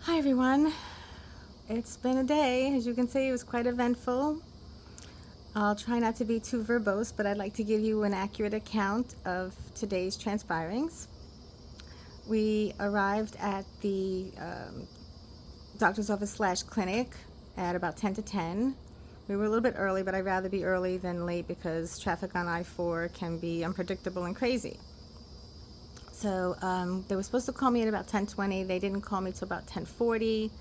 Hi everyone. It's been a day. As you can see, it was quite eventful. I'll try not to be too verbose, but I'd like to give you an accurate account of today's transpirings. We arrived at the doctor's office slash clinic at about 10 to 10. We were a little bit early, but I'd rather be early than late because traffic on I-4 can be unpredictable and crazy. So they were supposed to call me at about 10:20. They didn't call me till about 10:40.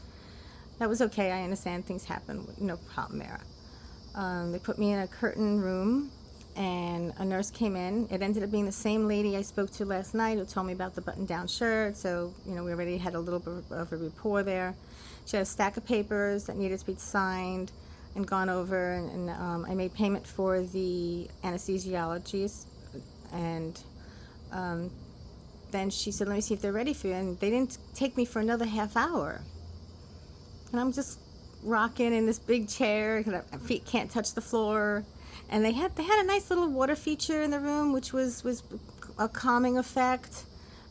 That was okay. I understand things happen. No problem there. They put me in a curtain room, and a nurse came in. It ended up being the same lady I spoke to last night who told me about the button-down shirt. So, we already had a little bit of a rapport there. She had a stack of papers that needed to be signed and gone over, and I made payment for the anesthesiologist, and then she said, let me see if they're ready for you, and they didn't take me for another half hour. And I'm just rocking in this big chair, my feet can't touch the floor. And they had a nice little water feature in the room, which was a calming effect.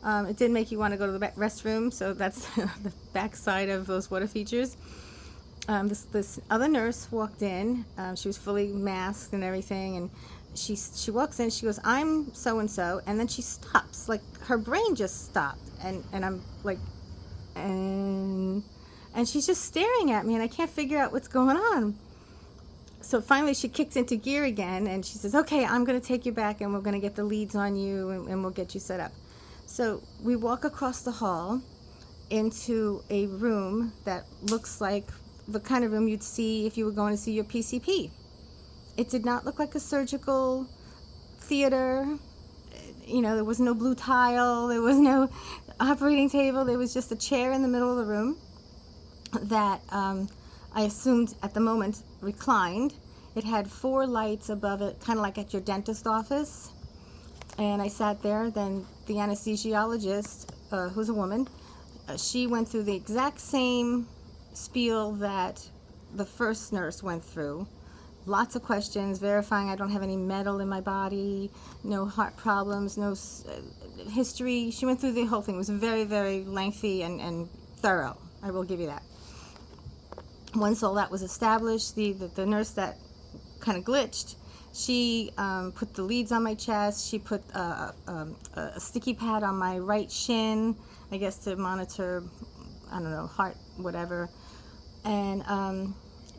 It did make you want to go to the restroom, so that's the back side of those water features. This other nurse walked in. She was fully masked and everything, and she walks in. She goes, "I'm so and so," and then she stops. Like her brain just stopped, and I'm like, and she's just staring at me, and I can't figure out what's going on. So finally she kicks into gear again, and she says, okay, I'm going to take you back, and we're going to get the leads on you, and we'll get you set up. So we walk across the hall into a room that looks like the kind of room you'd see if you were going to see your PCP. It did not look like a surgical theater. There was no blue tile, there was no operating table, there was just a chair in the middle of the room that I assumed at the moment reclined. It had 4 lights above it, kind of like at your dentist office. And I sat there. Then the anesthesiologist, who's a woman, she went through the exact same spiel that the first nurse went through. Lots of questions, verifying I don't have any metal in my body, no heart problems, no history. She went through the whole thing. It was very, very lengthy and thorough. I will give you that. Once all that was established, the nurse that kind of glitched, she put the leads on my chest. She put a sticky pad on my right shin, I guess to monitor, I don't know, heart, whatever. And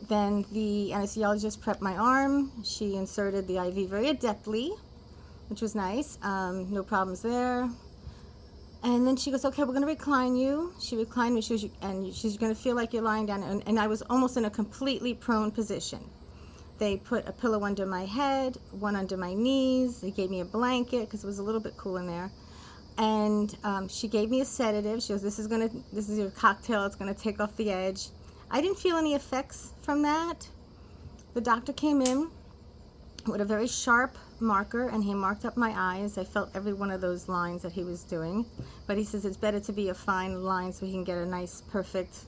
then the anesthesiologist prepped my arm. She inserted the IV very adeptly, which was nice. No problems there. And then she goes, okay, we're going to recline you. She reclined me, and she's going to feel like you're lying down. And I was almost in a completely prone position. They put a pillow under my head, one under my knees. They gave me a blanket because it was a little bit cool in there. And she gave me a sedative. She goes, this is your cocktail. It's going to take off the edge. I didn't feel any effects from that. The doctor came in with a very sharp marker, and he marked up my eyes. I felt every one of those lines that he was doing, but he says it's better to be a fine line so he can get a nice, perfect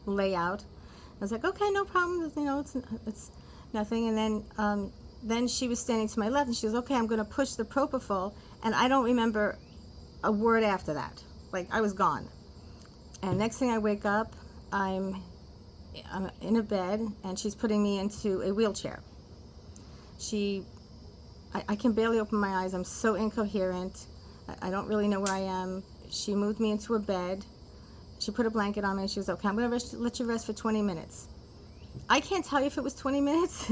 layout. I was like, okay, no problem. It's nothing. And then she was standing to my left, and she goes, okay, I'm going to push the propofol, and I don't remember a word after that. Like I was gone. And next thing I wake up, I'm in a bed, and she's putting me into a wheelchair. I can barely open my eyes. I'm so incoherent. I don't really know where I am. She moved me into a bed. She put a blanket on me, and she was okay, I'm going to let you rest for 20 minutes. I can't tell you if it was 20 minutes.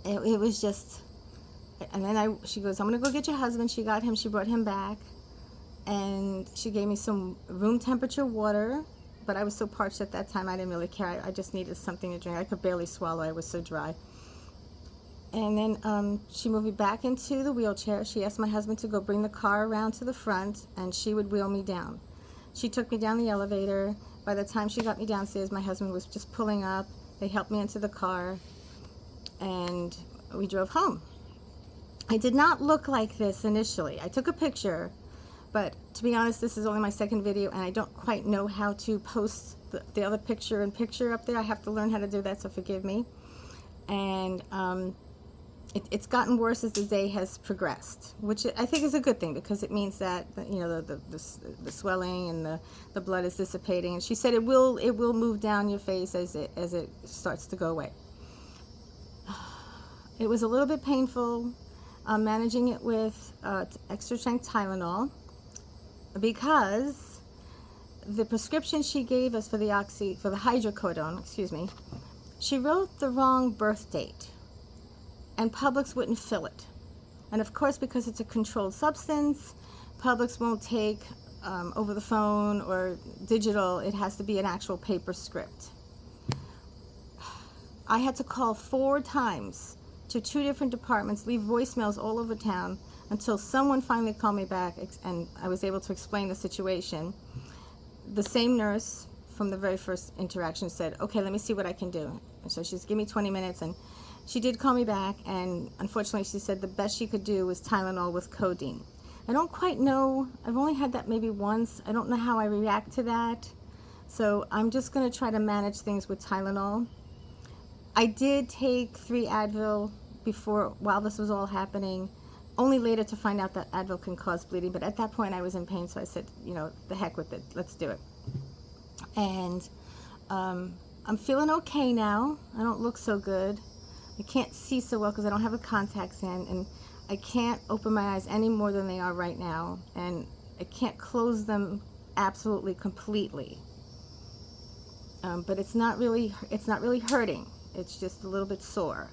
It was just, and then she goes, I'm going to go get your husband. She got him. She brought him back, and she gave me some room temperature water. But I was so parched at that time, I didn't really care. I just needed something to drink. I could barely swallow. I was so dry. And then she moved me back into the wheelchair. She asked my husband to go bring the car around to the front, and she would wheel me down. She took me down the elevator. By the time she got me downstairs, my husband was just pulling up. They helped me into the car, and we drove home. I did not look like this initially. I took a picture. But to be honest, this is only my second video, and I don't quite know how to post the other picture up there. I have to learn how to do that, so forgive me. And it's gotten worse as the day has progressed, which I think is a good thing because it means that the swelling and the blood is dissipating. And she said it will move down your face as it starts to go away. It was a little bit painful managing it with extra strength Tylenol because the prescription she gave us for the hydrocodone, she wrote the wrong birth date, and Publix wouldn't fill it. And of course, because it's a controlled substance, Publix won't take over the phone or digital. It has to be an actual paper script. I had to call 4 times to 2 different departments, leave voicemails all over town until someone finally called me back and I was able to explain the situation. The same nurse from the very first interaction said, okay, let me see what I can do. And so she said, give me 20 minutes. And she did call me back, and unfortunately she said the best she could do was Tylenol with codeine. I don't quite know. I've only had that maybe once. I don't know how I react to that. So I'm just going to try to manage things with Tylenol. I did take 3 Advil while this was all happening, only later to find out that Advil can cause bleeding. But at that point I was in pain, so I said, the heck with it. Let's do it. And I'm feeling okay now. I don't look so good. I can't see so well because I don't have a contacts in, and I can't open my eyes any more than they are right now, and I can't close them absolutely completely. But it's not really hurting. It's just a little bit sore,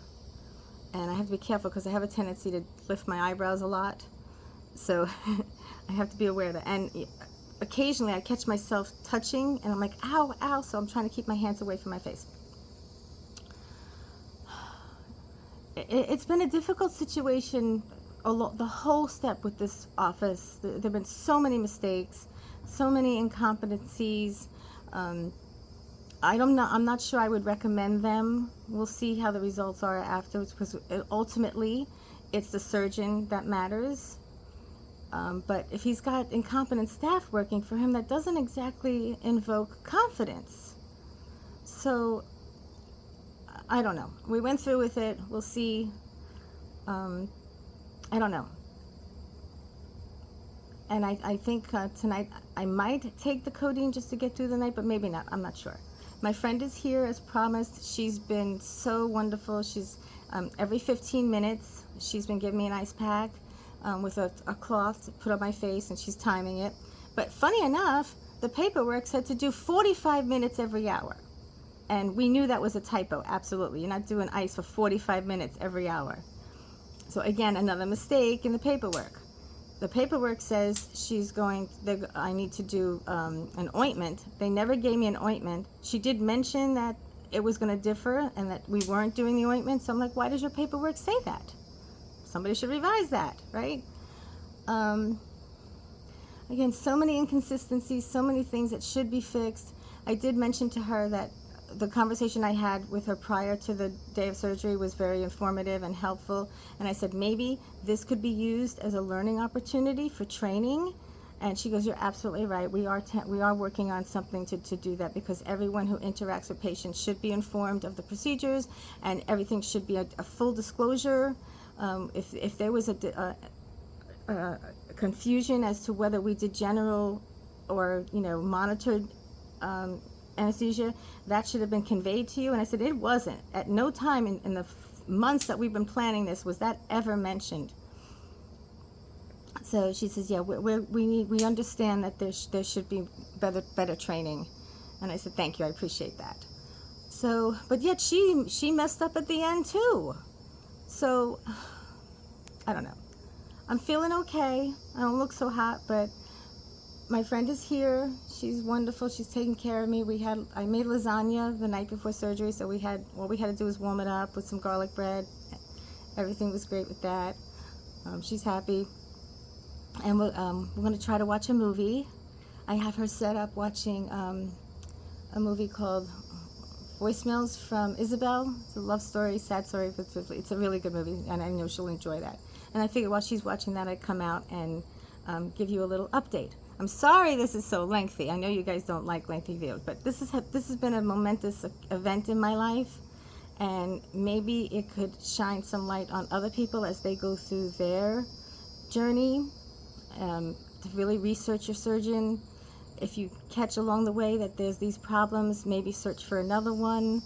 and I have to be careful because I have a tendency to lift my eyebrows a lot, so I have to be aware of that. And occasionally I catch myself touching, and I'm like, ow, ow, so I'm trying to keep my hands away from my face. It's been a difficult situation the whole step with this office. There have been so many mistakes, so many incompetencies. I'm not sure I would recommend them. We'll see how the results are afterwards, because ultimately it's the surgeon that matters. But if he's got incompetent staff working for him, that doesn't exactly invoke confidence. So I don't know. We went through with it. We'll see. I don't know. And I think tonight I might take the codeine just to get through the night, but maybe not. I'm not sure. My friend is here as promised. She's been so wonderful. She's every 15 minutes, she's been giving me an ice pack with a cloth to put on my face, and she's timing it. But funny enough, the paperwork said to do 45 minutes every hour. And we knew that was a typo, absolutely. You're not doing ice for 45 minutes every hour. So again, another mistake in the paperwork. The paperwork says I need to do an ointment. They never gave me an ointment. She did mention that it was going to differ and that we weren't doing the ointment. So I'm like, why does your paperwork say that? Somebody should revise that, right? Again, so many inconsistencies, so many things that should be fixed. I did mention to her that the conversation I had with her prior to the day of surgery was very informative and helpful, and I said maybe this could be used as a learning opportunity for training. And she goes, you're absolutely right. We are working on something to do that, because everyone who interacts with patients should be informed of the procedures, and everything should be a full disclosure. If there was a confusion as to whether we did general or monitored anesthesia, that should have been conveyed to you. And I said it wasn't. At no time in the months that we've been planning this was that ever mentioned. So she says, yeah, we understand that there should be better training. And I said, thank you, I appreciate that. So, but yet she messed up at the end too. So I don't know. I'm feeling okay. I don't look so hot, but my friend is here. She's wonderful. She's taking care of me. I made lasagna the night before surgery, so all we had to do was warm it up with some garlic bread. Everything was great with that. She's happy. And we're going to try to watch a movie. I have her set up watching a movie called Voicemails from Isabel. It's a love story, sad story, but it's a really good movie, and I know she'll enjoy that. And I figured while she's watching that, I'd come out and give you a little update. I'm sorry this is so lengthy. I know you guys don't like lengthy videos, but this has been a momentous event in my life, and maybe it could shine some light on other people as they go through their journey, to really research your surgeon. If you catch along the way that there's these problems, maybe search for another one.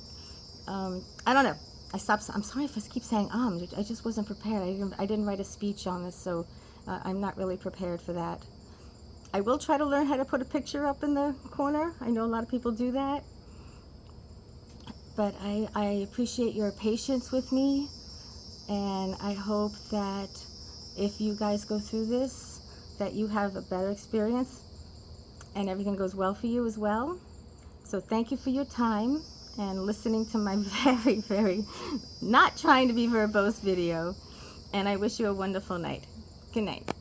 I don't know. I'm sorry if I keep saying I just wasn't prepared. I didn't write a speech on this, so I'm not really prepared for that. I will try to learn how to put a picture up in the corner. I know a lot of people do that. But I appreciate your patience with me, and I hope that if you guys go through this, that you have a better experience and everything goes well for you as well. So thank you for your time and listening to my very, very not trying to be verbose video, and I wish you a wonderful night. Good night.